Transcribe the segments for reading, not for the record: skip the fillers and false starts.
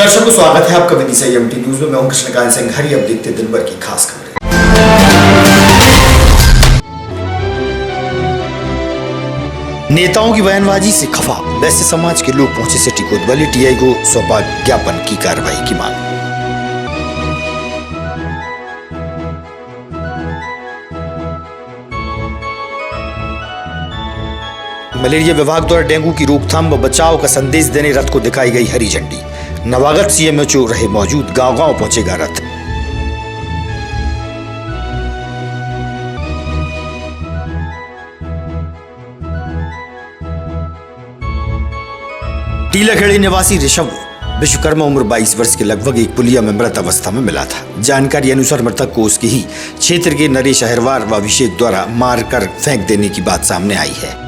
दर्शकों स्वागत है आपका विदिशा एमटी न्यूज में। मैं हूं कृष्णकांत सिंह। हरी अब देखते दिन भर की खास खबरें। नेताओं की बयानबाजी से खफा वैश्य समाज के लोग पहुंचे सिटी कोतवाली। टीआई को सौंपा ज्ञापन की कार्रवाई की मांग। मलेरिया विभाग द्वारा डेंगू की रोकथाम व बचाव का संदेश देने रथ को दिखाई गई हरी झंडी। नवागत सीएमएचओ रहे मौजूद। गांव-गांव पहुंचेगा रथ। टीलाखेड़ी निवासी ऋषभ विश्वकर्मा उम्र 22 वर्ष के लगभग एक पुलिया में मृत अवस्था में मिला था। जानकारी अनुसार मृतक को उसके ही क्षेत्र के नरेश अहिरवार व अभिषेक द्वारा मारकर फेंक देने की बात सामने आई है।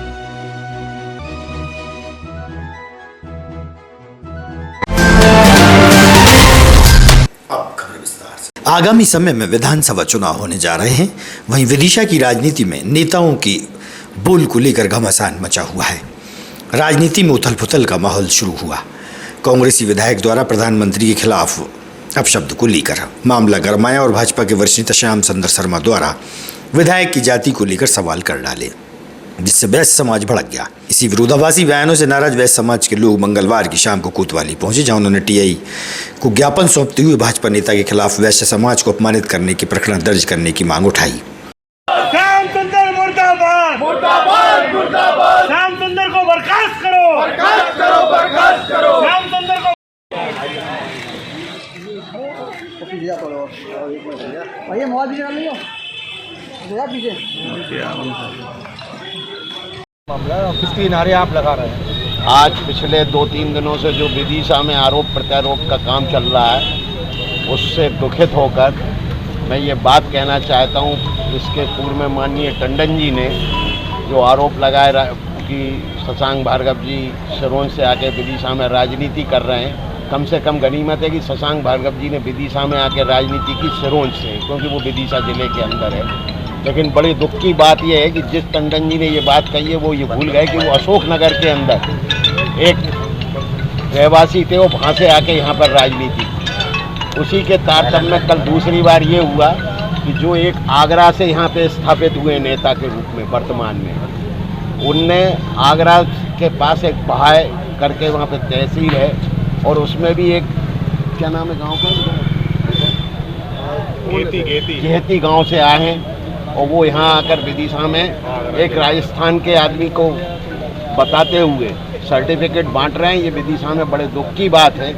आगामी समय में विधानसभा चुनाव होने जा रहे हैं। वहीं विदिशा की राजनीति में नेताओं की बोल को लेकर घमासान मचा हुआ है। राजनीति में उथल पुथल का माहौल शुरू हुआ। कांग्रेसी विधायक द्वारा प्रधानमंत्री के खिलाफ अपशब्द को लेकर मामला गरमाया और भाजपा के वरिष्ठ नेता श्याम सुंदर शर्मा द्वारा विधायक की जाति को लेकर सवाल कर डाले, जिससे वैश्य समाज भड़क गया। इसी विरोधाभासी बयानों से नाराज वैश्य समाज के लोग मंगलवार की शाम को कोतवाली पहुंचे, जहां उन्होंने टीआई को ज्ञापन सौंपते हुए भाजपा नेता के खिलाफ वैश्य समाज को अपमानित करने की प्रकरण दर्ज करने की मांग उठाई। श्याम सुंदर मुर्दाबाद, मुर्दाबाद, मुर्दाबाद। श्याम सुंदर को बर्खास्त करो, बर्खास्त करो, बर्खास्त करो। श्याम सुंदर को भैया मोबाइल भी चला लो पीछे। मामला किसके किनारे आप लगा रहे हैं? आज पिछले 2-3 दिनों से जो विदिशा में आरोप प्रत्यारोप का काम चल रहा है, उससे दुखित होकर मैं ये बात कहना चाहता हूँ। इसके पूर्व में माननीय टंडन जी ने जो आरोप लगाए कि शशांक भार्गव जी सिरोंज से आके विदिशा में राजनीति कर रहे हैं, कम से कम गनीमत है कि शशांक भार्गव जी ने विदिशा में आके राजनीति की सिरोंज से, क्योंकि वो विदिशा जिले के अंदर है। लेकिन बड़ी दुख की बात यह है कि जिस टंडन जी ने ये बात कही है, वो ये भूल गए कि वो अशोकनगर के अंदर एक रहवासी थे, वो वहाँ से आके यहाँ पर राजनीति की। उसी के तारतम्य में कल दूसरी बार ये हुआ कि जो एक आगरा से यहाँ पे स्थापित हुए नेता के रूप में वर्तमान में, उनने आगरा के पास एक बहाय करके वहाँ पे तहसील है, और उसमें भी एक क्या नाम है गाँव का, घेती गाँव से आए हैं, और वो यहाँ आकर विदिशा में एक राजस्थान के आदमी को बताते हुए सर्टिफिकेट बांट रहे हैं। ये विदिशा में बड़े दुख की बात है।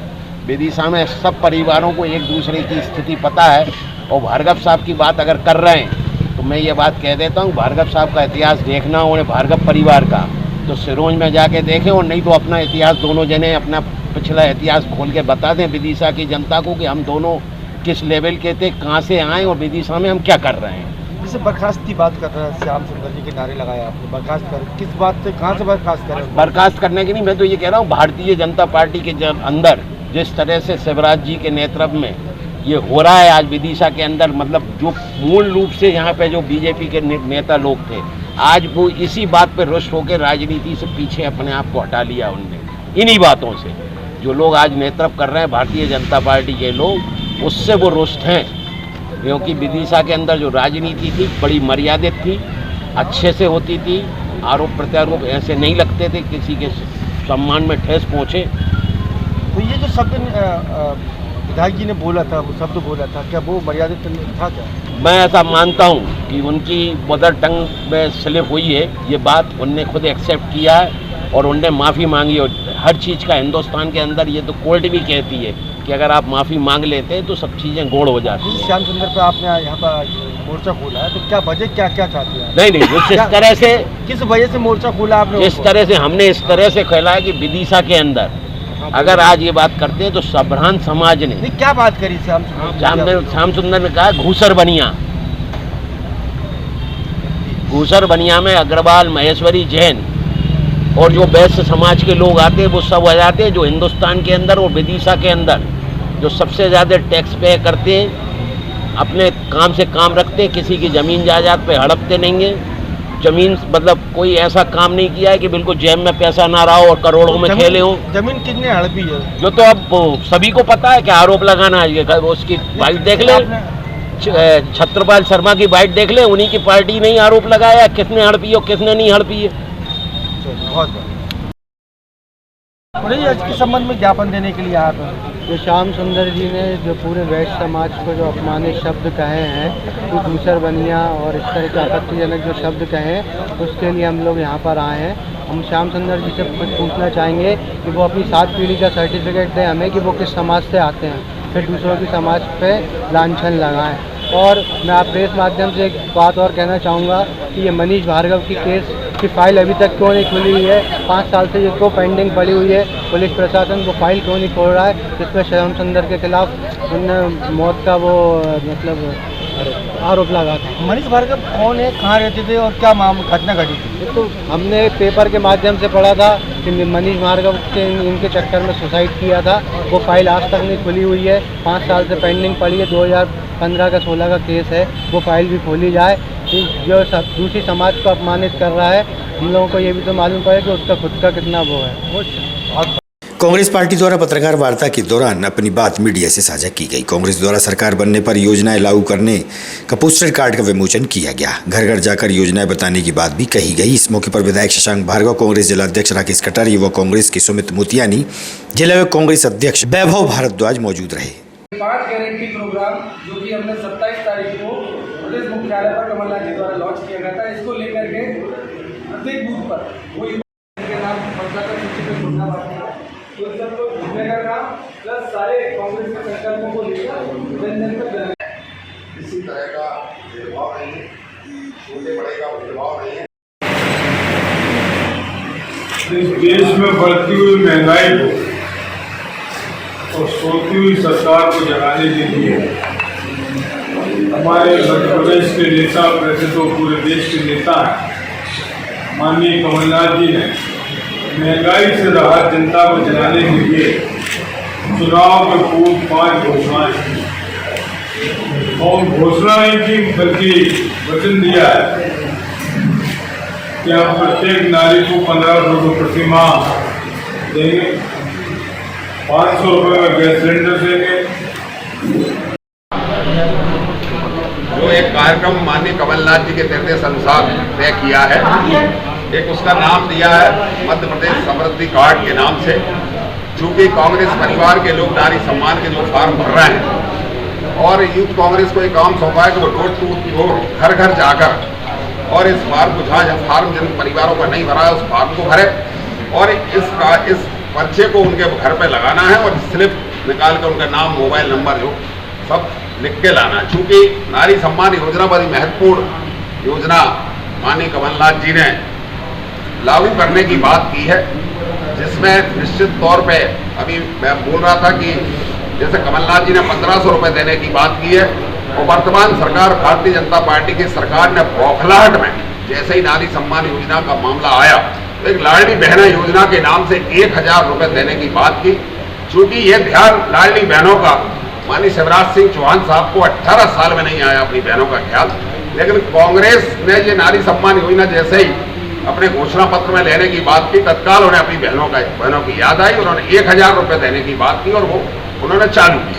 विदिशा में सब परिवारों को एक दूसरे की स्थिति पता है, और भार्गव साहब की बात अगर कर रहे हैं तो मैं ये बात कह देता हूँ, भार्गव साहब का इतिहास देखना हो उन्हें भार्गव परिवार का, तो सिरोंज में जाके देखें, और नहीं तो अपना इतिहास दोनों जने अपना पिछला इतिहास खोल के बता दें विदिशा की जनता को कि हम दोनों किस लेवल के थे, कहाँ से आए और विदिशा में हम क्या कर रहे हैं। जैसे बर्खास्त की बात कर रहे हैं, श्याम सुंदर जी के नारे लगाए आपने, बर्खास्त कर किस बात से, कहाँ से बर्खास्त करें? बर्खास्त करने की नहीं, मैं तो ये कह रहा हूँ भारतीय जनता पार्टी के अंदर जिस तरह से शिवराज जी के नेतृत्व में ये हो रहा है आज विदिशा के अंदर, मतलब जो मूल रूप से यहाँ पे जो बीजेपी के नेता लोग थे, आज वो इसी बात पर रुष्ट होकर राजनीति से पीछे अपने आप को हटा लिया उनने। इन्हीं बातों से जो लोग आज नेतृत्व कर रहे हैं भारतीय जनता पार्टी के लोग, उससे वो रुष्ट हैं, क्योंकि विदिशा के अंदर जो राजनीति थी बड़ी मर्यादित थी, अच्छे से होती थी, आरोप प्रत्यारोप ऐसे नहीं लगते थे, किसी के सम्मान में ठेस पहुँचे। तो ये जो शब्द विधायक जी ने बोला था, वो शब्द बोला था, क्या वो मर्यादित था क्या? मैं ऐसा मानता हूँ कि उनकी मदर टंग में स्लिप हुई है ये बात, उनने खुद एक्सेप्ट किया है और उनने माफ़ी मांगी। और हर चीज़ का हिंदुस्तान के अंदर ये तो कोर्ट भी कहती है कि अगर आप माफ़ी मांग लेते हैं तो सब चीज़ें गोड़ हो जाती हैं। श्याम सुंदर पर आपने यहाँ पर मोर्चा खोला है, तो क्या वजह क्या क्या चाहते हैं? नहीं, जिस तरह से, किस वजह से मोर्चा खोला आपने? इस तरह से हमने इस तरह से खोला है कि विदिशा के अंदर अगर आज ये बात करते हैं तो सभ्रांत समाज ने नहीं, क्या बात करी श्याम सुंदर ने कहा घूसर बनिया में अग्रवाल, महेश्वरी, जैन और जो वैश्य समाज के लोग आते हैं वो सब आ जाते हैं, जो हिंदुस्तान के अंदर और विदिशा के अंदर जो सबसे ज़्यादा टैक्स पे करते हैं, अपने काम से काम रखते हैं, किसी की ज़मीन जायदाद पे हड़पते नहीं हैं, जमीन मतलब कोई ऐसा काम नहीं किया है कि बिल्कुल जेब में पैसा ना रहा हो और करोड़ों में खेले हो। जमीन कितने हड़पी है? जो तो अब सभी को पता है कि आरोप लगाना है। ये उसकी बाइट देख ले, छत्रपाल शर्मा की बाइट देख ले, उन्हीं की पार्टी ने ही आरोप लगाया किसने हड़पी हो किसने नहीं हड़पी है। बहुत आज के संबंध में ज्ञापन देने के लिए आया था। जो श्याम सुंदर जी ने जो पूरे वैश्य समाज को जो अपमानित शब्द कहे हैं, तो दूसर बनिया और इस तरह के आपत्तिजनक जो शब्द कहे हैं, उसके लिए हम लोग यहाँ पर आए हैं। हम श्याम सुंदर जी से कुछ पूछना चाहेंगे कि वो अपनी 7 पीढ़ी का सर्टिफिकेट दें हमें कि वो किस समाज से आते हैं, फिर दूसरों की समाज पे लांछन लगाएं। और मैं आप प्रेस माध्यम से एक बात और कहना चाहूँगा कि ये मनीष भार्गव की केस की फाइल अभी तक क्यों नहीं खुली हुई है? 5 साल से ये क्यों पेंडिंग पड़ी हुई है? पुलिस प्रशासन वो फाइल क्यों नहीं खोल रहा है जिसमें श्याम सुंदर के खिलाफ उनने मौत का वो मतलब आरोप लगा था। मनीष भार्गव कौन है, कहाँ रहते थे और क्या घटना घटी थी? तो हमने पेपर के माध्यम से पढ़ा था कि मनीष भार्गव के इनके चक्कर में सुसाइड किया था। वो फाइल आज तक नहीं खुली हुई है, 5 साल से पेंडिंग पड़ी है। 2015 का 16 का केस है, वो फाइल भी खोली जाए। जो दूसरी समाज को अपमानित कर रहा है, हम लोगों को ये भी तो मालूम पड़े कि उसका खुद का कितना वो है। कांग्रेस पार्टी द्वारा पत्रकार वार्ता के दौरान अपनी बात मीडिया से साझा की गई। कांग्रेस द्वारा सरकार बनने पर योजनाएं लागू करने का पोस्टर कार्ड का विमोचन किया गया। घर घर जाकर योजनाएं बताने की बात भी कही गई। इस मौके पर विधायक शशांक भार्गव, कांग्रेस जिला अध्यक्ष राकेश कटारिया, युवा कांग्रेस की सुमित मोतियानी, जिला कांग्रेस अध्यक्ष वैभव भारद्वाज मौजूद रहे। 5 गारंटी प्रोग्राम जो कि हमने 27 तारीख को प्रदेश मुख्यालय पर कमलनाथ जी द्वारा लॉन्च किया गया था, इसको लेकर के प्रत्येक बूथ पर वो के नाम मतदाता सूची में घोषणा बांटेगा। तो सबको घूमेगा काम प्लस सारे कांग्रेस के संकल्पों को लेकर जन जन तक इसी तरह का भेदभाव नहीं है, छोटे बड़े का भेदभाव नहीं है। इस देश में बढ़ती हुई महंगाई को और सोती हुई सरकार को जगाने के लिए हमारे मध्य प्रदेश के नेता, वैसे तो पूरे देश के नेता हैं, माननीय कमलनाथ जी ने महंगाई से राहत जनता को दिलाने के लिए चुनाव के पूर्व 5 घोषणाएं की और घोषणा नहीं की बल्कि वचन दिया है कि हम प्रत्येक नारी को 1500 रुपये प्रति माह देंगे, 500 रुपये में गैस सिलेंडर देंगे। जो एक कार्यक्रम माननीय कमलनाथ जी के निर्देश अनुसार तय किया है, एक उसका नाम दिया है मध्य प्रदेश समृद्धि कार्ड के नाम से। चूँकि कांग्रेस परिवार के लोग नारी सम्मान के जो फार्म भर रहे हैं और यूथ कांग्रेस को एक काम सौंपा है कि वो डोर टू डोर घर घर जाकर और इस फार्म को जहाँ फार्म जिन परिवारों का नहीं भरा है उस फार्म को भरे और इस पर्चे को उनके घर पे लगाना है और स्लिप निकाल कर उनका नाम, मोबाइल नंबर जो सब लिख के लाना है। चूँकि नारी सम्मान योजना बड़ी महत्वपूर्ण योजना माननीय कमलनाथ जी ने लागू करने की बात की है, जिसमें निश्चित तौर पे अभी मैं बोल रहा था कि जैसे कमलनाथ जी ने 1500 रुपये देने की बात की है और वर्तमान सरकार भारतीय जनता पार्टी की सरकार ने बौखलाहट में जैसे ही नारी सम्मान योजना का मामला आया तो एक लाडली बहना योजना के नाम से 1000 रुपये देने की बात की। चूँकि ये ध्यान लाडली बहनों का माननीय शिवराज सिंह चौहान साहब को 18 साल में नहीं आया अपनी बहनों का ख्याल, लेकिन कांग्रेस ने ये नारी सम्मान योजना जैसे ही अपने घोषणा पत्र में लेने की बात की, तत्काल उन्हें अपनी बहनों की याद आई, उन्होंने 1000 रुपये देने की बात की और वो उन्होंने चालू की।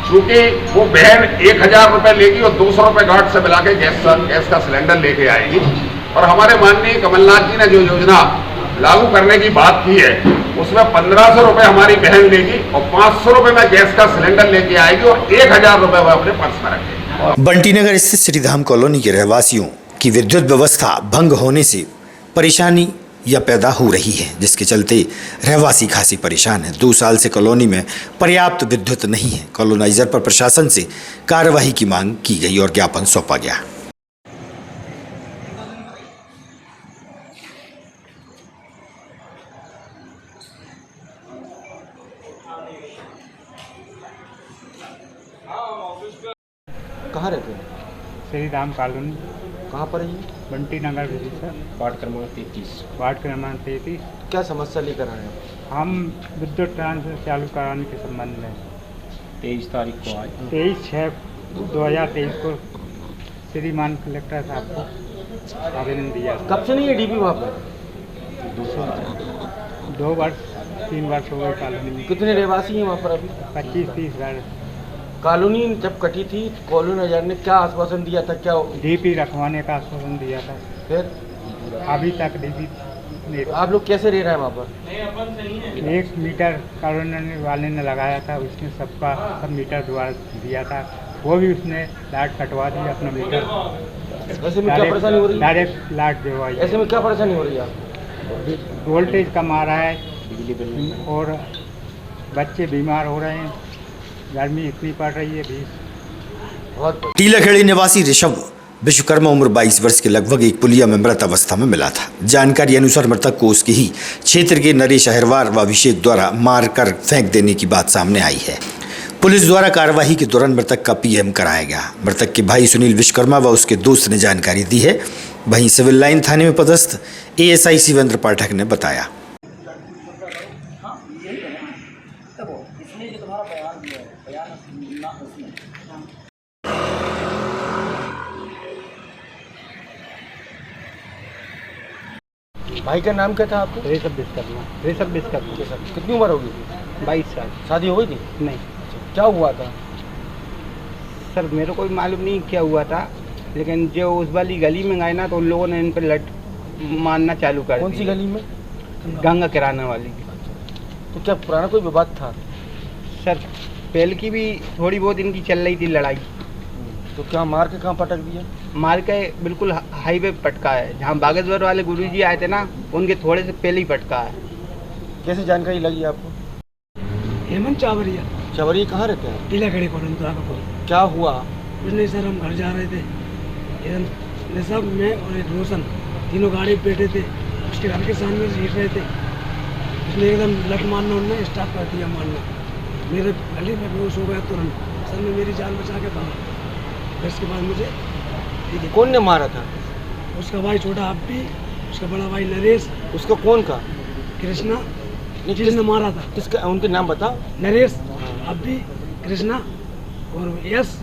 चूँकि वो बहन 1000 रुपये लेगी और 200 रुपये घाट से मिला के गैस का सिलेंडर लेके आएगी और हमारे माननीय कमलनाथ जी ने जो योजना लागू करने की बात की है उसमें 1500 रुपये हमारी बहन लेगी और 500 रुपये में गैस का सिलेंडर लेके आएगी और 1000 रुपये वो अपने पर्स में रखेगी। बंटी नगर स्थित श्रीधाम कॉलोनी के रहवासियों की विद्युत व्यवस्था भंग होने से परेशानी या पैदा हो रही है, जिसके चलते रहवासी खासी परेशान है। 2 साल से कॉलोनी में पर्याप्त विद्युत नहीं है। कॉलोनाइजर पर प्रशासन से कार्यवाही की मांग की गई और ज्ञापन सौंपा गया। कहाँ रहते हैं? श्रीधाम कॉलोनी। कहाँ पर है ये? बंटी नगर सर, वार्ड क्रमांक 33। वार्ड क्रमांक 33। क्या समस्या लेकर आए हैं? हम विद्युत ट्रांसफर चालू कराने के संबंध में 23 तारीख को आज 23/6/2023 को श्रीमान कलेक्टर साहब को आवेदन दिया। कब से नहीं है डीपी वहाँ पर? 2 वर्ष 3 वर्ष हो गए कॉलोनी में। कितने रहवासी हैं वहाँ पर अभी? 25-30 घर। कॉलोनी जब कटी थी कॉलोनाइजर ने क्या आश्वासन दिया था? क्या डीपी रखवाने का आश्वासन दिया था, फिर अभी तक डीपी नहीं। आप लोग कैसे रह रहे हैं वहाँ पर? 1 मीटर कॉलोनी वाले ने लगाया था, उसने सब मीटर द्वारा दिया था, वो भी उसने लाइट कटवा दी अपना मीटर। ऐसे में क्या परेशानी हो रही है? डायरेक्ट लाइट दिलवाई। ऐसे में क्या परेशानी हो रही है आपको? वोल्टेज कम आ रहा है और बच्चे बीमार हो रहे हैं, गर्मी इतनी पड़ रही है भी। बहुत टीलाखेड़ी निवासी ऋषभ विश्वकर्मा उम्र 22 वर्ष के लगभग एक पुलिया में मृत अवस्था में मिला था। जानकारी अनुसार मृतक को उसके ही क्षेत्र के नरेश अहिरवार व अभिषेक द्वारा मारकर फेंक देने की बात सामने आई है। पुलिस द्वारा कार्यवाही के दौरान मृतक का पीएम कराया गया। मृतक के भाई सुनील विश्वकर्मा व उसके दोस्त ने जानकारी दी है। वहीं सिविल लाइन थाने में पदस्थ एएसआई शिवेंद्र पाठक ने बताया। भाई का नाम क्या था आपको? ऋषभ विश्वकर्मा। कितनी उम्र होगी? 22 साल। शादी हो गई थी? नहीं क्या हुआ था? सर, मेरे को भी मालूम नहीं क्या हुआ था, लेकिन जो उस वाली गली में गए ना तो उन लोगों ने इन पर लट मारना चालू कर दिया। कौन सी गली में? गंगा किराना वाली। तो क्या पुराना कोई विवाद था? सर, पहले की भी थोड़ी बहुत इनकी चल रही थी लड़ाई। तो क्या मार के कहाँ पटक दिया? मार के बिल्कुल हाईवे पे पटका है, जहाँ बागेश्वर वाले गुरुजी आए थे ना, उनके थोड़े से पहले ही पटका है। कैसे जानकारी लगी आपको? हेमंत चावरिया। चावरिया कहाँ रहते हैं? टीलाखेड़ी कॉलोनी तो क्या हुआ? कुछ नहीं सर, हम घर जा रहे थे, निसाब मैं और एक रोशन तीनों गाड़ी पे बैठे थे, उसके घर के सामने से हिट रहे थे। उसने एकदम लट मारना, उन्होंने स्टार्ट कर दिया मारना। मेरे गली में बेहोश हो गया तुरंत, सर ने मेरी जान बचा के भागा। फिर इसके बाद मुझे कौन ने मारा था? उसका भाई छोटा अब्बी, उसका बड़ा भाई नरेश। उसका कौन का? कृष्णा, जिसने मारा था। किसका? उनके नाम बताओ। नरेश, अब्बी, कृष्णा और यश,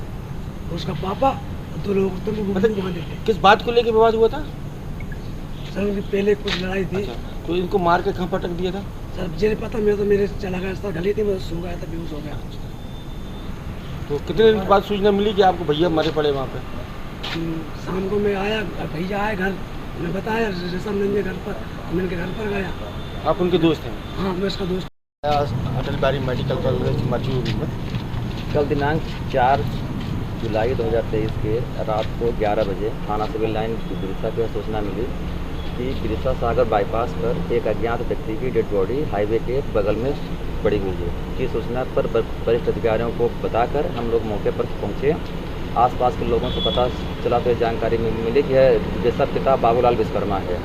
उसका पापा, 2 लोग थे। किस बात को लेकर विवाद हुआ था? सर उनकी पहले कुछ लड़ाई थी। तो इनको मार के कहाँ पटक दिया था? सर मुझे पता, मैं तो मेरे चला गया था, गली थी, मैं सो गया था, बेहोश हो गया। तो कितने दिन बाद सूचना मिली कि आपको भैया मरे पड़े वहाँ पे? शाम को मैं आया, भैया आए घर, मैं बताया ऋषभ के घर पर, मैं उनके घर पर गया। आप उनके दोस्त हैं? हाँ, मैं उसका दोस्त। अटल बिहारी मेडिकल कॉलेज मरचूरी में कल दिनांक 4 जुलाई 2023 के रात को 11 बजे थाना सिविल लाइन बिरसा की सूचना मिली कि बिरसा सागर बाईपास पर एक अज्ञात व्यक्ति की डेड बॉडी हाईवे के बगल में पड़ी हुई है। की सूचना पर वरिष्ठ अधिकारियों को बताकर हम लोग मौके पर पहुंचे। आसपास के लोगों को पता चला तो जानकारी मिली कि जैसा पिता बाबूलाल विश्वकर्मा है।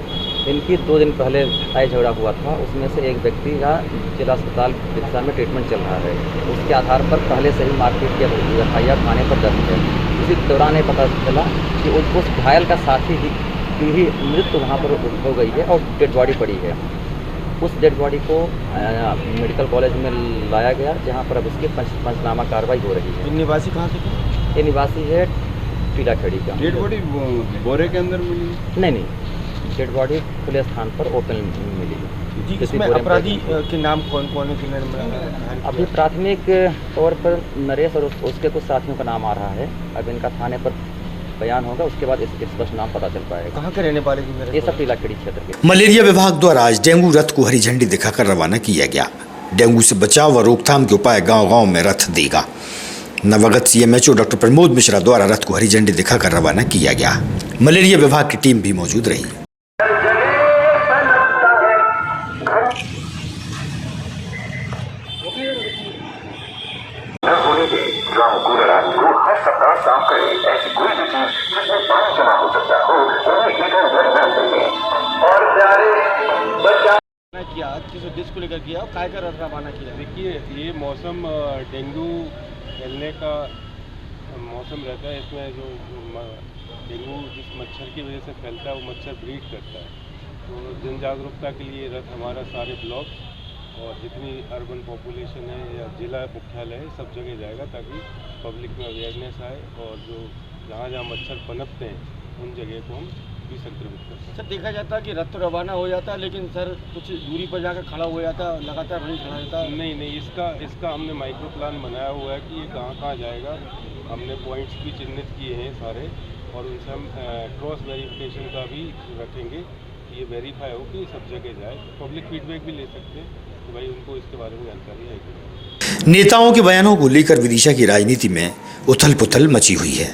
इनकी 2 दिन पहले लड़ाई झगड़ा हुआ था, उसमें से एक व्यक्ति का जिला अस्पताल बिरसा में ट्रीटमेंट चल रहा है। उसके आधार पर पहले से ही मारपीट की एफआईआर थाने पर दर्ज है। इसी दौरान ये पता चला कि उस घायल का साथी की ही मृत्यु वहाँ पर हो गई है और डेड बॉडी पड़ी है। उस डेड बॉडी को मेडिकल कॉलेज में लाया गया, जहाँ पर अब उसकी पंचनामा कार्रवाई हो रही है। निवासी कहाँ से? ये निवासी है टीलाखेड़ी का। डेड बॉडी बोरे के अंदर मिली? नहीं, डेड बॉडी खुले स्थान पर ओपन मिली। जी, इसमें अपराधी के नाम कौन कौन है? अभी प्राथमिक तौर पर नरेश और उसके कुछ साथियों का नाम आ रहा है। अब इनका थाने पर बयान होगा, उसके बाद इसके स्पष्ट नाम पता चल पाएगा। कहाँ के रहने वाले? ये सब टीलाखेड़ी क्षेत्र के। मलेरिया विभाग द्वारा आज डेंगू रथ को हरी झंडी दिखाकर रवाना किया गया। डेंगू से बचाव व रोकथाम के उपाय गांव-गांव में रथ देगा। नवगत सीएमएचओ डॉक्टर प्रमोद मिश्रा द्वारा रथ को हरी झंडी दिखाकर रवाना किया गया। मलेरिया विभाग की टीम भी मौजूद रही। हर सप्ताह काम करे ऐसी कोई भी चीज जिसमें पानी जमा हो सकता हो उन्हें इधर उधर न देंगे। और प्यारे बच्चा किया किस उद्देश्य को लेकर किया, काय कर रवाना किया? देखिए, ये मौसम डेंगू फैलने का मौसम रहता है। इसमें जो डेंगू जिस मच्छर की वजह से फैलता है वो मच्छर ब्रीड करता है। तो जन जागरूकता के लिए रथ हमारा सारे ब्लॉक और जितनी अर्बन पॉपुलेशन है या जिला मुख्यालय है सब जगह जाएगा, ताकि पब्लिक में अवेयरनेस आए और जो जहाँ जहाँ मच्छर पनपते हैं उन जगह को हम भी संक्रमित कर सकता है। सर देखा जाता है कि रथ रवाना हो जाता है, लेकिन सर कुछ दूरी पर जाकर खड़ा हो जाता है, लगातार वहीं खड़ा रहता है। नहीं, इसका हमने माइक्रो प्लान बनाया हुआ है कि ये कहाँ जाएगा। हमने पॉइंट्स भी चिन्हित किए हैं सारे, और उनसे हम क्रॉस वेरिफिकेशन का भी रखेंगे कि ये वेरीफाई हो कि सब जगह जाए। पब्लिक फीडबैक भी ले सकते हैं कि भाई उनको इसके बारे में जानकारी है कि नहीं। नेताओं के बयानों को लेकर विदिशा की राजनीति में उथल पुथल मची हुई है।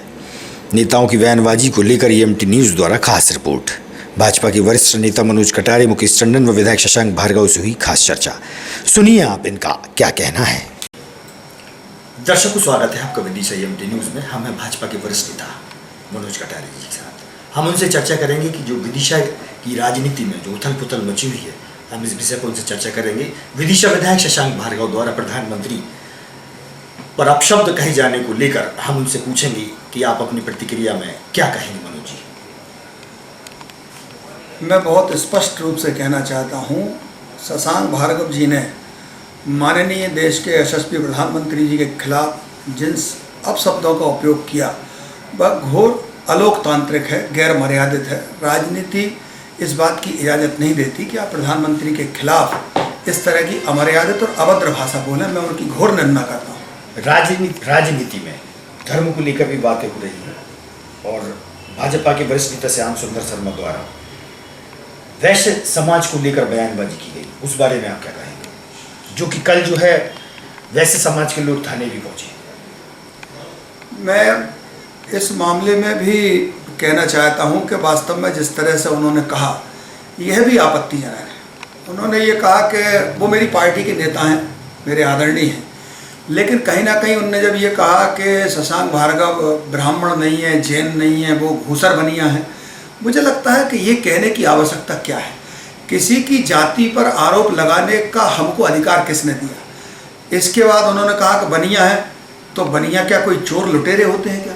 नेताओं की बयानबाजी को लेकर EMT न्यूज़ द्वारा खास रिपोर्ट। भाजपा के वरिष्ठ नेता मनोज कटारे, मुकेश टंडन व विधायक शशांक भार्गव से हुई खास चर्चा। सुनिए आप इनका क्या कहना है। दर्शकों, स्वागत है आपका विदिशा EMT न्यूज़ में। हम हैं भाजपा के वरिष्ठ नेता मनोज कटारे जी के साथ। हम उनसे चर्चा करेंगे कि जो विदिशा की राजनीति में जो उथल पुथल मची हुई है, हम इस विषय पर उनसे चर्चा करेंगे। विदिशा विधायक शशांक भार्गव द्वारा प्रधानमंत्री पर अपशब्द कहे जाने को लेकर हम उनसे पूछेंगे कि आप अपनी प्रतिक्रिया में क्या कहेंगे मनोज जी। मैं बहुत स्पष्ट रूप से कहना चाहता हूँ, शशांक भार्गव जी ने माननीय देश के यशस्वी प्रधानमंत्री जी के खिलाफ जिन अपशब्दों का उपयोग किया वह घोर अलोकतांत्रिक है, गैर मर्यादित है। राजनीति इस बात की इजाज़त नहीं देती कि आप प्रधानमंत्री के खिलाफ इस तरह की अमर्यादित और अभद्र भाषा बोलें। मैं उनकी घोर निंदा करता हूँ। राजनीति में धर्म को लेकर भी बातें हो रही हैं और भाजपा के वरिष्ठ नेता श्याम सुंदर शर्मा द्वारा वैश्य समाज को लेकर बयानबाजी की गई, उस बारे में आप क्या कहेंगे? जो कि कल जो है वैश्य समाज के लोग थाने भी पहुंचे। मैं इस मामले में भी कहना चाहता हूं कि वास्तव में जिस तरह से उन्होंने कहा यह भी आपत्तिजनक है। उन्होंने ये कहा कि वो मेरी पार्टी के नेता हैं, मेरे आदरणीय हैं, लेकिन कहीं ना कहीं उन्होंने जब ये कहा कि शशांक भार्गव ब्राह्मण नहीं है, जैन नहीं है, वो घूसर बनिया है, मुझे लगता है कि ये कहने की आवश्यकता क्या है? किसी की जाति पर आरोप लगाने का हमको अधिकार किसने दिया? इसके बाद उन्होंने कहा कि बनिया है, तो बनिया क्या कोई चोर लुटेरे होते हैं क्या?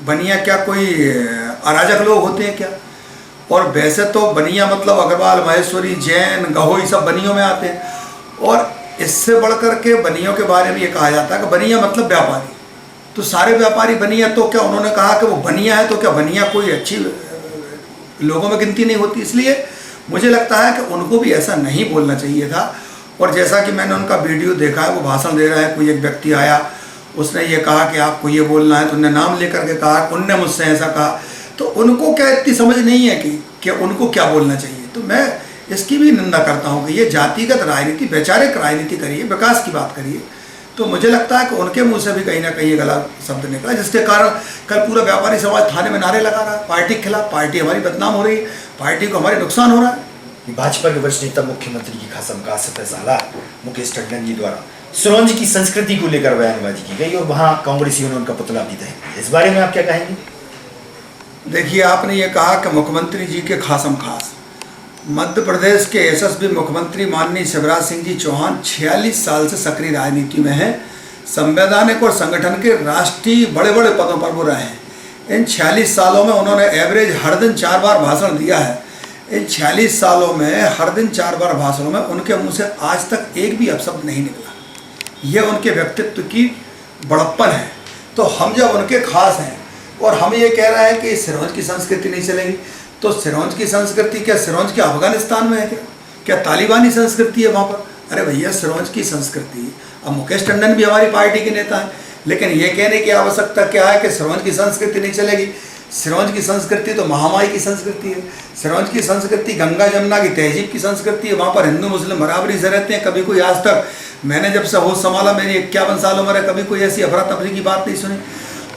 बनिया क्या कोई अराजक लोग होते हैं क्या? और वैसे तो बनिया मतलब अग्रवाल, महेश्वरी, जैन, गहोई सब बनियों में आते हैं। और इससे बढ़कर के बनियों के बारे में ये कहा जाता है कि बनिया मतलब व्यापारी, तो सारे व्यापारी बनिया। तो क्या उन्होंने कहा कि वो बनिया है, तो क्या बनिया कोई अच्छी लोगों में गिनती नहीं होती? इसलिए मुझे लगता है कि उनको भी ऐसा नहीं बोलना चाहिए था। और जैसा कि मैंने उनका वीडियो देखा है, वो भाषण दे रहा है, कोई एक व्यक्ति आया, उसने ये कहा कि आपको ये बोलना है, तो उन्होंने नाम लेकर के कहा, उनने मुझसे ऐसा कहा। तो उनको क्या इतनी समझ नहीं है कि उनको क्या बोलना चाहिए? तो मैं इसकी भी निंदा करता हूँ कि ये जातिगत राजनीति, वैचारिक राजनीति करिए, विकास की बात करिए। तो मुझे लगता है कि उनके मुंह से भी कहीं ना कहीं ये गलत शब्द निकला, जिसके कारण कल पूरा व्यापारी समाज थाने में नारे लगा रहा है पार्टी के खिलाफ। पार्टी हमारी बदनाम हो रही है, पार्टी को हमारे नुकसान हो रहा है। भाजपा के वरिष्ठ नेता मुख्यमंत्री की खासम का फैसला मुकेश टंडन जी द्वारा सिरोंज की संस्कृति को लेकर बयानबाजी की गई और वहां कांग्रेसियों ने उनका पुतला भी दहन किया। इस बारे में आप क्या कहेंगे? देखिए, आपने ये कहा कि मुख्यमंत्री जी के खासम खास, मध्य प्रदेश के यशस्वी मुख्यमंत्री माननीय शिवराज सिंह जी चौहान 46 साल से सक्रिय राजनीति में हैं। संवैधानिक और संगठन के राष्ट्रीय बड़े बड़े पदों पर वो रहे हैं। इन 46 सालों में उन्होंने एवरेज हर दिन 4 बार भाषण दिया है। इन 46 सालों में हर दिन 4 बार भाषणों में उनके मुंह से आज तक एक भी अपशब्द नहीं निकला। यह उनके व्यक्तित्व की बड़प्पन है। तो हम जब उनके खास हैं और हम ये कह रहे हैं कि सिरोंज की संस्कृति नहीं चलेगी, तो सिरोंज की संस्कृति क्या सिरोंज के अफगानिस्तान में है क्या तालिबानी संस्कृति है वहाँ पर? अरे भैया, सिरोंज की संस्कृति, अब मुकेश टंडन भी हमारी पार्टी के नेता हैं, लेकिन ये कहने की आवश्यकता क्या है कि सिरोंज की संस्कृति नहीं चलेगी? सिरोंज की संस्कृति तो महामाई की संस्कृति है। सिरोंज की संस्कृति गंगा जमुना की तहजीब की संस्कृति है। वहाँ पर हिंदू मुस्लिम बराबरी से रहते हैं। कभी कोई आज तक, मैंने जब से होश संभाला, मेरी 51 साल उम्र है, कभी कोई ऐसी अफरा तफरी की बात नहीं सुनी।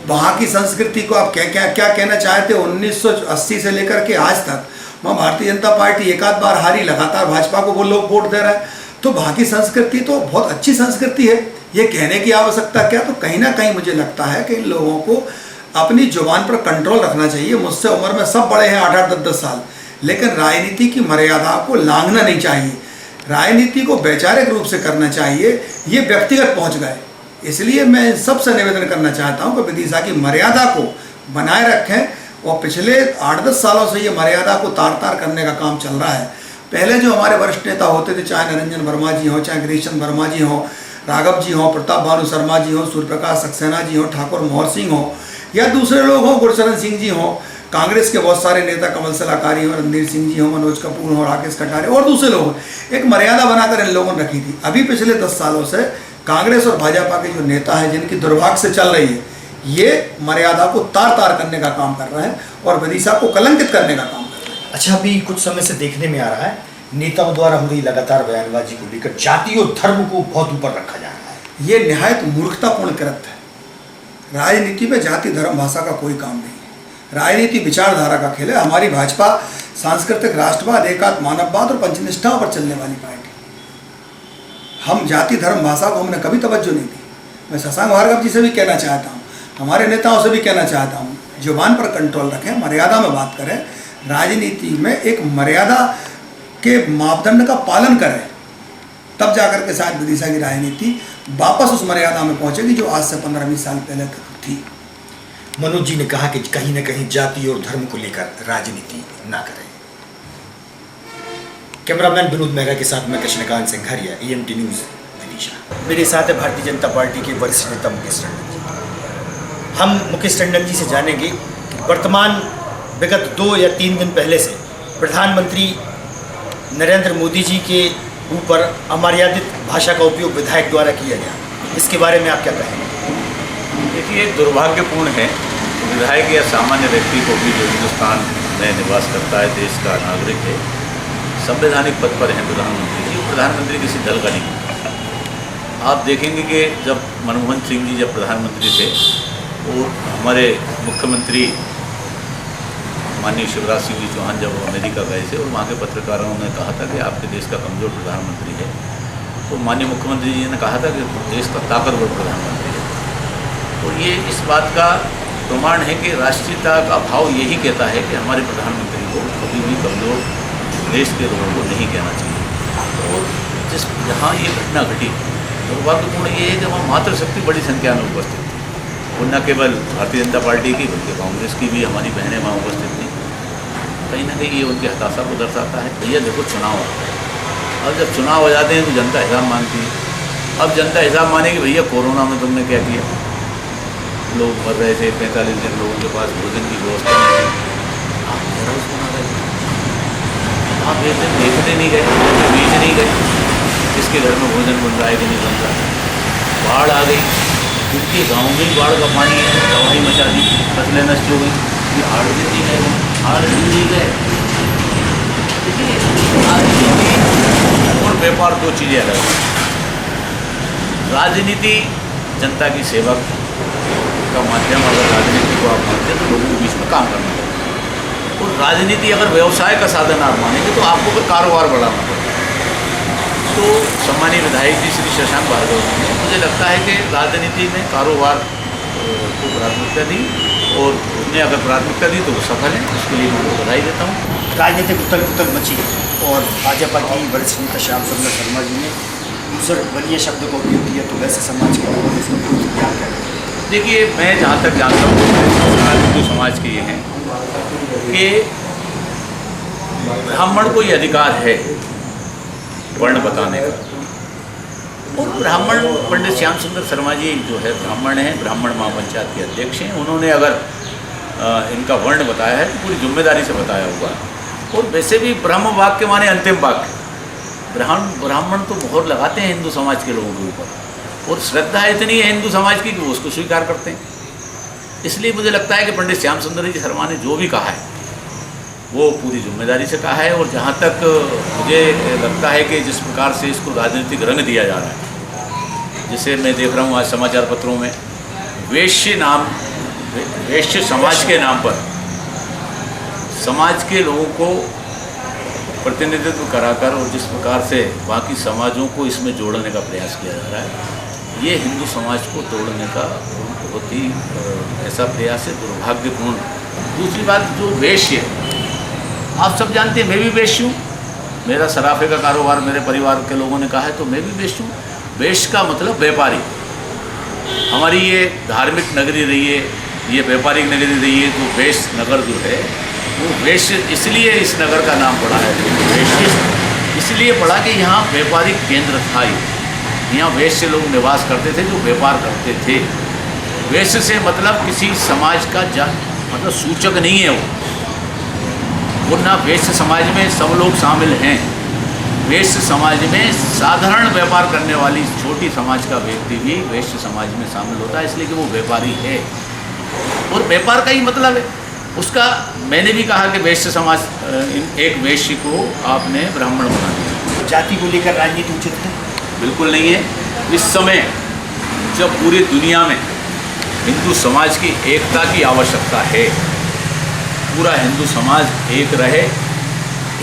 वहाँ की संस्कृति को आप क्या कहना चाहते हो? 1980 से लेकर के आज तक वहाँ भारतीय जनता पार्टी एक आध बार हारी, लगातार भाजपा को वो लोग वोट दे रहे हैं। तो वहाँ की संस्कृति तो बहुत अच्छी संस्कृति है। ये कहने की आवश्यकता क्या? तो कहीं ना कहीं मुझे लगता है कि इन लोगों को अपनी जुबान पर कंट्रोल रखना चाहिए। मुझसे उम्र में सब बड़े हैं 8-8, 10-10 साल, लेकिन राजनीति की मर्यादा को लांघना नहीं चाहिए। राजनीति को वैचारिक रूप से करना चाहिए। ये व्यक्तिगत पहुंच गए, इसलिए मैं सबसे निवेदन करना चाहता हूं कि विदिशा की मर्यादा को बनाए रखें। और पिछले 8-10 सालों से ये मर्यादा को तार करने का काम चल रहा है। पहले जो हमारे वरिष्ठ नेता होते थे, चाहे निरंजन वर्मा जी हों, चाहे गिरीश चंद्र वर्मा जी हों, राघव जी हों, प्रताप भानु शर्मा जी हों, सूर्यप्रकाश सक्सेना जी हों, ठाकुर मोहर सिंह हों, या दूसरे लोग हों, गुरचरण सिंह जी हों, कांग्रेस के बहुत सारे नेता, कमल सलाकारी हो, रणधीर सिंह जी हो, मनोज कपूर हो, राकेश कटारे और दूसरे लोग, एक मर्यादा बनाकर इन लोगों ने रखी थी। अभी पिछले 10 सालों से कांग्रेस और भाजपा के जो नेता हैं, जिनकी दुर्भाग्य से चल रही है, ये मर्यादा को तार तार करने का काम कर रहे हैं और विदिशा को कलंकित करने का काम कर रहे हैं। अच्छा, अभी कुछ समय से देखने में आ रहा है नेताओं द्वारा हो रही लगातार बयानबाजी को लेकर जाति और धर्म को बहुत ऊपर रखा जा रहा है। ये निहायत मूर्खतापूर्ण कृत्य है। राजनीति में जाति, धर्म, भाषा का कोई काम नहीं है। राजनीति विचारधारा का खेल है। हमारी भाजपा सांस्कृतिक राष्ट्रवाद, एकात्म मानववाद और पंचनिष्ठाओं पर चलने वाली पार्टी। हम जाति, धर्म, भाषा को हमने कभी तवज्जो नहीं दी। मैं शशांक भार्गव जी से भी कहना चाहता हूँ, हमारे नेताओं से भी कहना चाहता हूँ, जुबान पर कंट्रोल रखें, मर्यादा में बात करें, राजनीति में एक मर्यादा के मापदंड का पालन करें, तब जाकर के शायद विदिशा की राजनीति वापस उस मर्यादा में पहुंचेगी जो आज से 15-20 साल पहले तक थी। मनोज जी ने कहा कि कहीं न कहीं जाति और धर्म को लेकर राजनीति ना करें। कैमरामैन विनोद मेहरा के साथ मैं कृष्णकांत सिंघारिया, EMT न्यूज़, विदिशा। मेरे साथ है भारतीय जनता पार्टी के वरिष्ठ नेता मुकेश टंडन जी। हम मुकेश टंडन जी से जानेंगे कि वर्तमान विगत 2 या 3 दिन पहले से प्रधानमंत्री नरेंद्र मोदी जी के ऊपर अमर्यादित भाषा का उपयोग विधायक द्वारा किया गया, इसके बारे में आप क्या कहेंगे? देखिए, दुर्भाग्यपूर्ण है विधायक या सामान्य व्यक्ति को भी जो हिंदुस्तान में निवास करता है, देश का नागरिक है, संवैधानिक पद पर हैं प्रधानमंत्री जी, प्रधानमंत्री किसी दल का नहीं। आप देखेंगे कि जब मनमोहन सिंह जी जब प्रधानमंत्री थे और हमारे मुख्यमंत्री माननीय शिवराज सिंह जी चौहान जब अमेरिका गए थे और वहाँ के पत्रकारों ने कहा था कि आपके देश का कमज़ोर प्रधानमंत्री है, तो माननीय मुख्यमंत्री जी ने कहा था कि देश का ताकतवर प्रधानमंत्री है। तो ये इस बात का प्रमाण है कि राष्ट्रीयता का भाव यही कहता है कि हमारे प्रधानमंत्री को कभी भी कमज़ोर देश के लोगों को नहीं कहना चाहिए। और जिस जहाँ ये घटना घटी, दुर्भाग्यपूर्ण ये है कि वहाँ मातृशक्ति बड़ी संख्या में उपस्थित थी, और न केवल भारतीय जनता पार्टी की बल्कि कांग्रेस की भी हमारी बहनें वहाँ उपस्थित थी। कहीं ना कहीं ये उनकी हताशा को दर्शाता है। भैया देखो, चुनाव आता है, अब जब चुनाव हो जाते हैं तो जनता हिसाब मांगती है। अब जनता हिसाब मानेगी, भैया कोरोना में तुमने क्या किया, लोग मर रहे थे, 45 दिन लोगों के पास भोजन की व्यवस्था नहीं थी, आप रोज बना रहे थे, आप एक दिन देखने नहीं गए, बीच नहीं गए किसके घर में भोजन बन रहा है कि नहीं बन रहा है। बाढ़ आ गई, क्योंकि गाँव में बाढ़ का पानी है, तबाही मचा दी, फसलें नष्ट हो गई, ये हाड़ भी नहीं गए, हाड़ भी नहीं गए। देखिए, राजनीति और व्यापार 2 चीज़ें अलग हैं। राजनीति जनता की सेवा का माध्यम, अगर राजनीति को आप मानते हैं तो लोगों के बीच में काम करना पड़ेगा, और राजनीति अगर व्यवसाय का साधन आप मानेंगे तो आपको फिर कारोबार बढ़ाना पड़ेगा। तो सम्मानीय विधायक जी श्री शशांक भार्गव जी ने, मुझे लगता है कि राजनीति में कारोबार को प्राथमिकता दी, और उन्हें अगर प्राथमिकता दी तो वो सफल है, उसके लिए मैं उनको बधाई देता हूँ। राजनीतिक उथल पुथल मची और भाजपा की वरिष्ठ नेता श्याम सुंदर शर्मा जी ने दूसरे बनिए शब्द का उपयोग किया, तो वैसे समाज के लोगों ने इसको क्या करें? देखिए, मैं जहाँ तक जानता हूँ हिंदू समाज के ये हैं कि ब्राह्मण को ये अधिकार है वर्ण बताने का, और ब्राह्मण पंडित श्याम सुंदर शर्मा जी जो है ब्राह्मण हैं, ब्राह्मण महापंचायत के अध्यक्ष हैं, उन्होंने अगर इनका वर्ण बताया है तो पूरी जिम्मेदारी से बताया होगा। और वैसे भी ब्रह्म वाक्य माने अंतिम वाक्य, ब्राह्मण तो मोहर लगाते हैं हिंदू समाज के लोगों के ऊपर, और श्रद्धा इतनी है हिंदू समाज की कि वो उसको स्वीकार करते हैं। इसलिए मुझे लगता है कि पंडित श्याम सुंदर जी शर्मा ने जो भी कहा है वो पूरी जिम्मेदारी से कहा है। और जहाँ तक मुझे लगता है कि जिस प्रकार से इसको राजनीतिक रंग दिया जा रहा है, जिसे मैं देख रहा हूँ आज समाचार पत्रों में, वैश्य समाज के नाम पर समाज के लोगों को प्रतिनिधित्व कराकर और जिस प्रकार से बाकी समाजों को इसमें जोड़ने का प्रयास किया जा रहा है, ये हिंदू समाज को तोड़ने का बहुत ही ऐसा प्रयास है, दुर्भाग्यपूर्ण। दूसरी बात, जो वैश्य, आप सब जानते हैं मैं भी वैश्य हूँ, मेरा सराफे का कारोबार मेरे परिवार के लोगों ने कहा है, तो मैं भी वैश्य हूँ। वैश्य का मतलब व्यापारी। हमारी ये धार्मिक नगरी रही है, ये व्यापारिक नगरी रही है, तो वैश्य नगर जो है वो वैश्य इसलिए इस नगर का नाम पड़ा है, वैश्य इसलिए पड़ा कि यहाँ व्यापारिक केंद्र था। यहाँ वैश्य लोग निवास करते थे जो व्यापार करते थे। वैश्य से मतलब किसी समाज का मतलब सूचक नहीं है वो, वरना वैश्य समाज में सब लोग शामिल हैं। वैश्य समाज में साधारण व्यापार करने वाली छोटी समाज का व्यक्ति भी वैश्य समाज में शामिल होता है, इसलिए कि वो व्यापारी है और व्यापार का ही मतलब है उसका। मैंने भी कहा कि वैश्य समाज, एक वैश्य को आपने ब्राह्मण बना दिया। जाति को लेकर राजनीति उचित है? बिल्कुल नहीं है। इस समय जब पूरी दुनिया में हिंदू समाज की एकता की आवश्यकता है, पूरा हिंदू समाज एक रहे,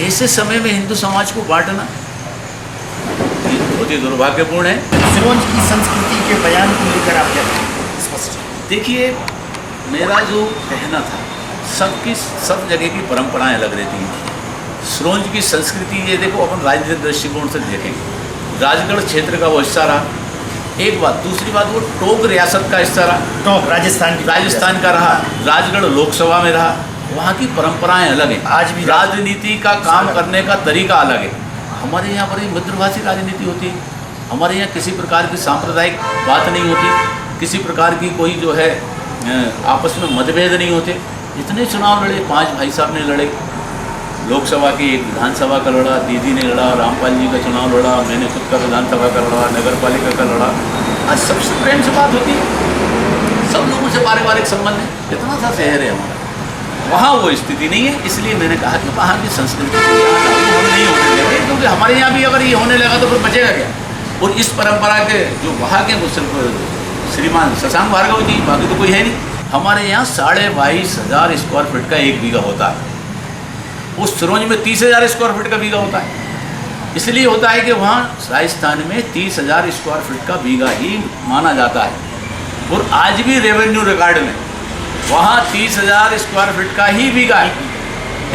ऐसे समय में हिंदू समाज को बांटना ये बहुत ही दुर्भाग्यपूर्ण है। सिरोंज की संस्कृति के बयान को लेकर आप क्या कहेंगे? स्पष्ट देखिए, मेरा जो कहना था, सब जगह की परंपराएं अलग रहती हैं। सिरोंज की संस्कृति, ये देखो अपन राजनीतिक दृष्टिकोण से देखेंगे, राजगढ़ क्षेत्र का वो हिस्सा रहा, एक बात। दूसरी बात, वो टोक रियासत का हिस्सा रहा, टोक राजस्थान का रहा, राजगढ़ लोकसभा में रहा। वहाँ की परंपराएं अलग हैं, आज भी राजनीति का काम करने का तरीका अलग है। हमारे यहाँ पर मित्रभाषी राजनीति होती है, हमारे यहाँ किसी प्रकार की सांप्रदायिक बात नहीं होती, किसी प्रकार की कोई जो है आपस में मतभेद नहीं होते। इतने चुनाव लड़े, 5 भाई साहब ने लड़े, लोकसभा की, एक विधानसभा का लड़ा, दीदी ने लड़ा, रामपाल जी का चुनाव लड़ा, मैंने खुद का विधानसभा का लड़ा, नगर पालिका का लड़ा। आज सबसे प्रेम से बात होती है, सब लोगों से पारिवारिक संबंध है। इतना सा शहर है हमारा, वहाँ वो स्थिति नहीं है। इसलिए मैंने कहा कि वहाँ की संस्कृति हम नहीं होने लगे, क्योंकि हमारे यहाँ भी अगर ये होने लगा तो फिर बचेगा क्या। और इस परंपरा के जो वहाँ के, वो सिर्फ श्रीमान शशांक भार्गव जी, बाकी तो कोई है नहीं। हमारे यहाँ 22,500 स्क्वायर फीट का 1 बीघा होता है, उस सिरोंज में 30,000 स्क्वायर फीट का बीघा होता है। इसलिए होता है कि वहाँ राजस्थान में 30,000 स्क्वायर फीट का बीघा ही माना जाता है। और आज भी रेवेन्यू रिकॉर्ड में वहाँ 30,000 स्क्वायर फीट का ही बीघा है,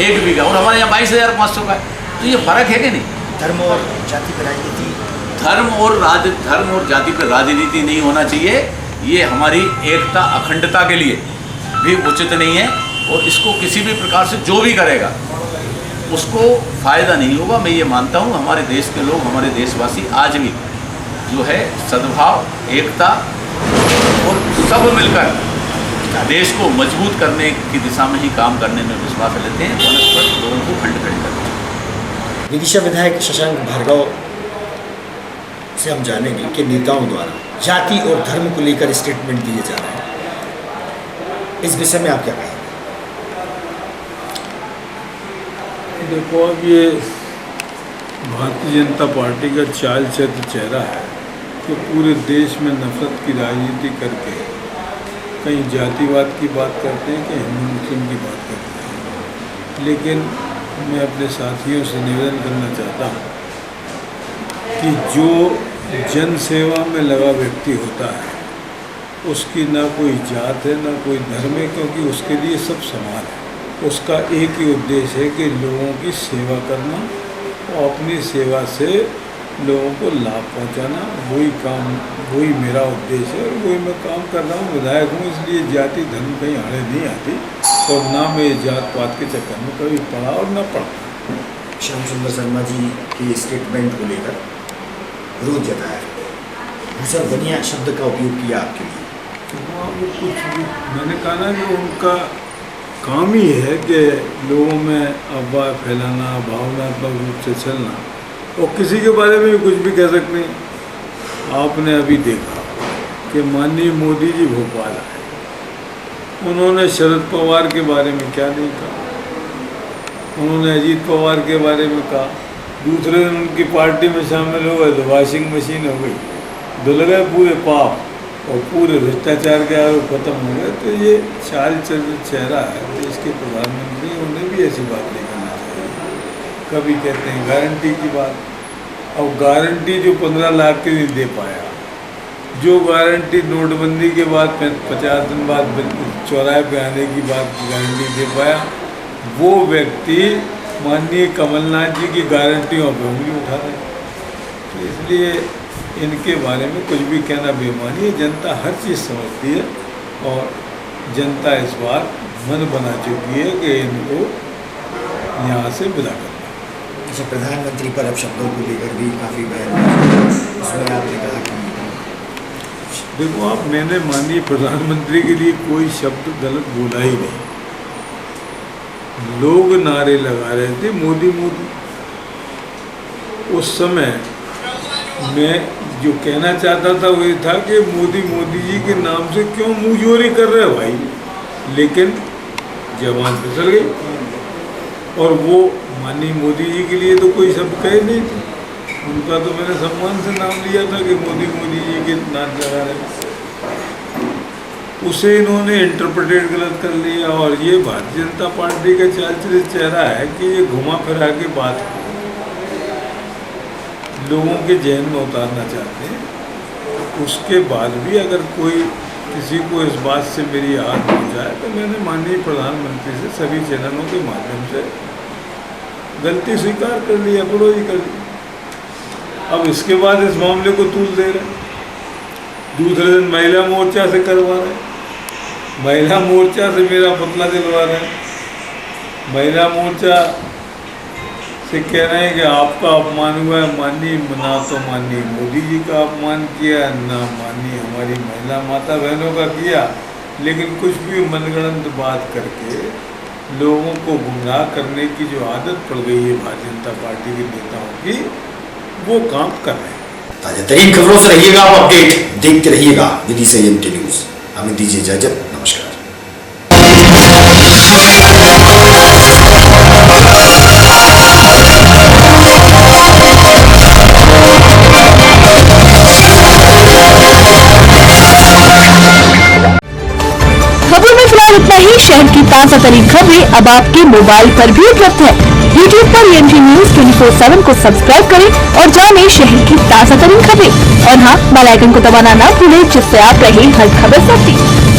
1 बीघा, और हमारे यहाँ 22,500 का है। तो ये फर्क है कि नहीं? धर्म और जाति पर राजनीति, धर्म और जाति पर राजनीति नहीं होना चाहिए। ये हमारी एकता, अखंडता के लिए भी उचित नहीं है, और इसको किसी भी प्रकार से जो भी करेगा उसको फ़ायदा नहीं होगा। मैं ये मानता हूँ हमारे देश के लोग, हमारे देशवासी आज भी जो है सद्भाव, एकता और सब मिलकर देश को मजबूत करने की दिशा में ही काम करने में विश्वास लेते हैं, परस्पर लोगों को खंड खंड करते हैं। विदिशा विधायक शशांक भार्गव से हम जानेंगे कि नेताओं द्वारा जाति और धर्म को लेकर स्टेटमेंट दिए जा रहे हैं, इस विषय में आप क्या कहेंगे? देखो, अब ये भारतीय जनता पार्टी का चाल चरित्र चेहरा है कि पूरे देश में नफरत की राजनीति करके कहीं जातिवाद की बात करते हैं, कहीं हिंदू मुस्लिम की बात करते हैं। लेकिन मैं अपने साथियों से निवेदन करना चाहता हूँ कि जो जन सेवा में लगा व्यक्ति होता है उसकी ना कोई जात है ना कोई धर्म है, क्योंकि उसके लिए सब समान है। उसका एक ही उद्देश्य है कि लोगों की सेवा करना और अपनी सेवा से लोगों को लाभ पहुंचाना। वही मेरा उद्देश्य है और वही मैं काम कर रहा हूँ। विधायक हूँ, इसलिए जाति धर्म कहीं आड़े नहीं आती, और ना मैं जात पात के चक्कर में कभी पड़ा और ना पड़ा। श्याम सुंदर शर्मा जी के स्टेटमेंट को लेकर विरोध जताया, भूषण बनिया शब्द का उपयोग किया आपके लिए। कुछ मैंने कहा ना कि उनका काम ही है कि लोगों में अफवाह फैलाना, भावनात्मक रूप से चलना, और किसी के बारे में कुछ भी कह सकते हैं। आपने अभी देखा कि माननीय मोदी जी भोपाल आए, उन्होंने शरद पवार के बारे में क्या नहीं कहा, उन्होंने अजीत पवार के बारे में कहा। दूसरे दिन उनकी पार्टी में शामिल हो गए तो वॉशिंग मशीन हो गई, धुल गए पूरे पाप और पूरे भ्रष्टाचार के आरोप खत्म हो गए। तो ये चाल चेहरा है देश के प्रधानमंत्री, उन्हें भी ऐसी बात नहीं करना चाहिए। कभी कहते हैं गारंटी की बात, अब गारंटी जो 15 लाख की नहीं दे पाया, जो गारंटी नोटबंदी के बाद 50 दिन बाद चौराहे पे आने की बात की गारंटी दे पाया, वो व्यक्ति माननीय कमलनाथ जी की गारंटियों पर उंगली उठा रहे। तो इसलिए इनके बारे में कुछ भी कहना बेईमानी है। जनता हर चीज़ समझती है और जनता इस बार मन बना चुकी है कि इनको यहाँ से विदा करना। अच्छा, प्रधानमंत्री पर अब शब्दों को लेकर भी काफ़ी बहस, उसमें आपने कहा कि देखो आप, मैंने माननीय प्रधानमंत्री के लिए कोई शब्द गलत बोला ही नहीं। लोग नारे लगा रहे थे मोदी मोदी। उस समय मैं जो कहना चाहता था वो ये था कि मोदी मोदी जी के नाम से क्यों मुंहजोरी कर रहे हो भाई, लेकिन जबान फिसल गई और वो माननीय मोदी जी के लिए तो कोई शब्द कहे नहीं थे, उनका तो मैंने सम्मान से नाम लिया था कि मोदी मोदी जी के नाम लगा रहे, उसे इन्होंने इंटरप्रेटेड गलत कर लिया। और ये भारतीय जनता पार्टी का चालचलित चेहरा है कि ये घुमा फिरा के बात लोगों के जहन में उतारना चाहते हैं। उसके बाद भी अगर कोई किसी को इस बात से मेरी याद हो जाए तो मैंने माननीय प्रधानमंत्री से सभी चैनलों के माध्यम से गलती स्वीकार कर ली, अपलोजी कर ली। अब इसके बाद इस मामले को तूल दे रहे, दूसरे दिन महिला मोर्चा से करवा रहे, महिला मोर्चा से मेरा पुतला दिलवा रहे, महिला मोर्चा से कह रहे हैं कि आपका अपमान हुआ है, माननीय ना तो माननीय मोदी जी का अपमान किया, ना माननीय हमारी महिला माता बहनों का किया, लेकिन कुछ भी मनगढ़ंत बात करके लोगों को गुमराह करने की जो आदत पड़ गई है भारतीय जनता पार्टी के नेताओं की, वो काम कर रहे हैं। ताजा तरीन खबरों से रहिएगा आप अपडेट देखते रहिएगा विदिशा एमटी न्यूज। हमें दीजिए इजाजत, नमस्कार। खबरों में फिलहाल इतना ही। शहर की ताजा तरीन खबरें अब आपके मोबाइल पर भी उपलब्ध है। YouTube पर एमटी न्यूज 24/7 को सब्सक्राइब करें और जानें शहर की ताजा तरीन खबरें। और हाँ, बेल आइकन को दबाना ना भूलें जिससे आप रहे हर खबर से अपडेट।